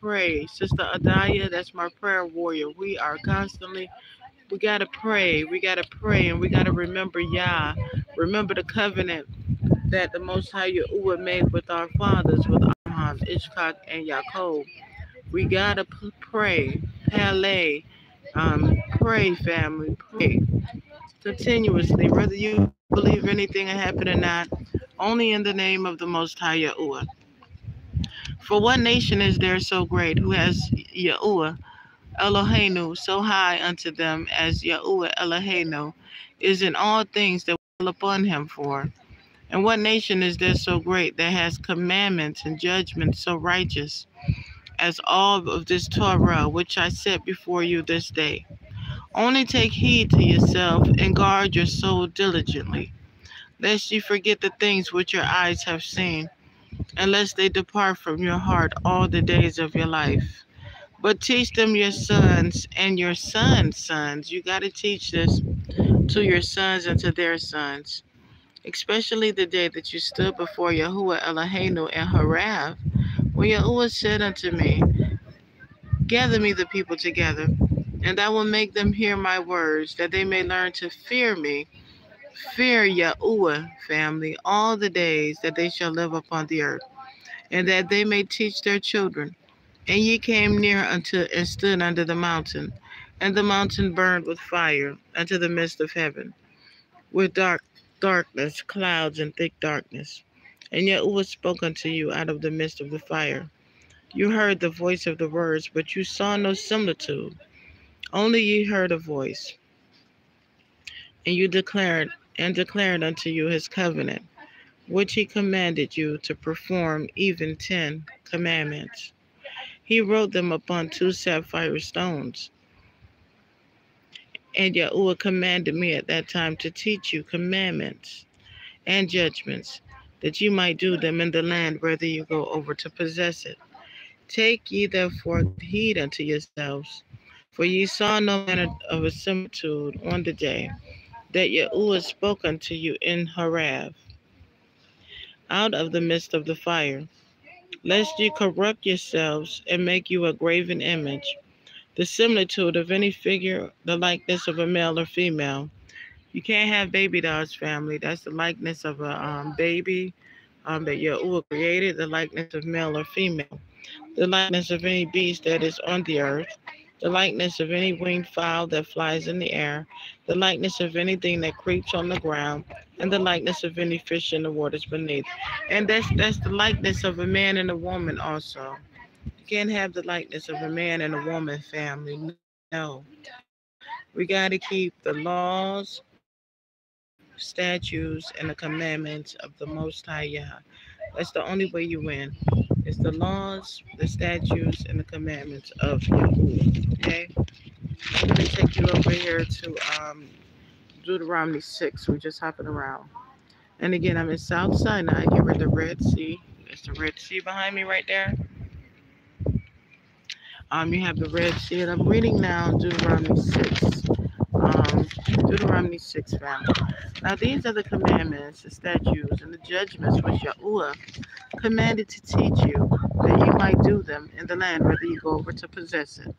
pray. Sister Adaya, that's my prayer warrior. We gotta pray. We gotta pray, and we gotta remember Yah. Remember the covenant that the Most High Yahuwah made with our fathers, with Abraham, Ishak, and Yaakov. We gotta pray, palay, pray, family, pray continuously, whether you believe anything will happen or not, only in the name of the Most High Yahuwah. For what nation is there so great who has Yahuwah Eloheinu so high unto them as Yahuwah Eloheinu is in all things that will upon him for? And what nation is there so great that has commandments and judgments so righteous as all of this Torah which I set before you this day? Only take heed to yourself and guard your soul diligently, lest ye forget the things which your eyes have seen, and lest they depart from your heart all the days of your life. But teach them your sons and your sons' sons. You got to teach this to your sons and to their sons, especially the day that you stood before Yahuwah Eloheinu and Harav, when Yahuwah said unto me, gather me the people together, and I will make them hear my words, that they may learn to fear me, fear Yahuwah, family, all the days that they shall live upon the earth, and that they may teach their children. And ye came near unto and stood under the mountain, and the mountain burned with fire unto the midst of heaven, with darkness, clouds, and thick darkness. And Yahuwah spoke unto you out of the midst of the fire. You heard the voice of the words, but you saw no similitude. Only ye heard a voice, and you declared unto you his covenant, which he commanded you to perform, even 10 commandments. He wrote them upon 2 sapphire stones. And Yahuwah commanded me at that time to teach you commandments and judgments, that you might do them in the land whither you go over to possess it. Take ye therefore heed unto yourselves, for ye saw no manner of a similitude on the day that Yahuwah spoke unto you in Harav, out of the midst of the fire, lest ye corrupt yourselves and make you a graven image, the similitude of any figure, the likeness of a male or female. You can't have baby dolls, family. That's the likeness of a baby that Yahuwah created, the likeness of male or female, the likeness of any beast that is on the earth, the likeness of any winged fowl that flies in the air, the likeness of anything that creeps on the ground, and the likeness of any fish in the waters beneath. And that's the likeness of a man and a woman also. You can't have the likeness of a man and a woman, family. No. We got to keep the laws, statutes, and the commandments of the Most High Yah. That's the only way you win. It's the laws, the statutes, and the commandments of Yahuwah. Okay? I'm going to take you over here to Deuteronomy 6. We're just hopping around. And again, I'm in South Sinai. Get rid of the Red Sea. There's the Red Sea behind me right there. You have the Red Sea, and I'm reading now Deuteronomy 6. Deuteronomy 6, family. Now, these are the commandments, the statutes, and the judgments which Yahuwah commanded to teach you, that ye might do them in the land whether you go over to possess it,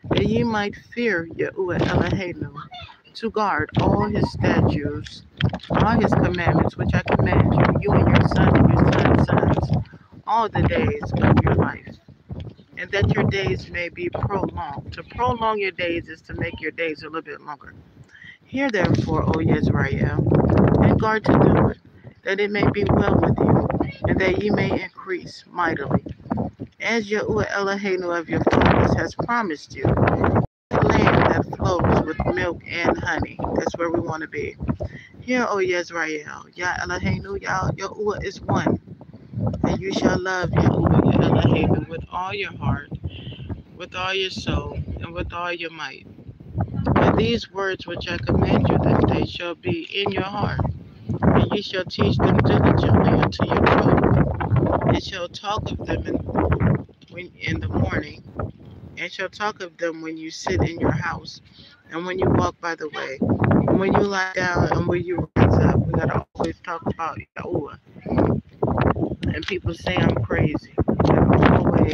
that ye might fear Yahuwah Eloheinu, to guard all his statutes, all his commandments which I command you, you and your son and your son's sons, all the days of your life, and that your days may be prolonged. To prolong your days is to make your days a little bit longer. Hear therefore, O Yisrael, and guard to do it, that it may be well with you, and that ye may increase mightily, as Yahuwah Eloheinu of your fathers has promised you, a land that flows with milk and honey. That's where we want to be. Hear, O Yisrael, Yah Eloheinu, Yah Yahuwah is one, and you shall love Yahuwah Eloheinu with all your heart, with all your soul, and with all your might. And these words which I command you this day shall be in your heart, and ye shall teach them diligently unto your children, and shall talk of them in the morning, and shall talk of them when you sit in your house, and when you walk by the way, and when you lie down, and when you rise up. We gotta always talk about Yahuwah. And people say I'm crazy. We gotta always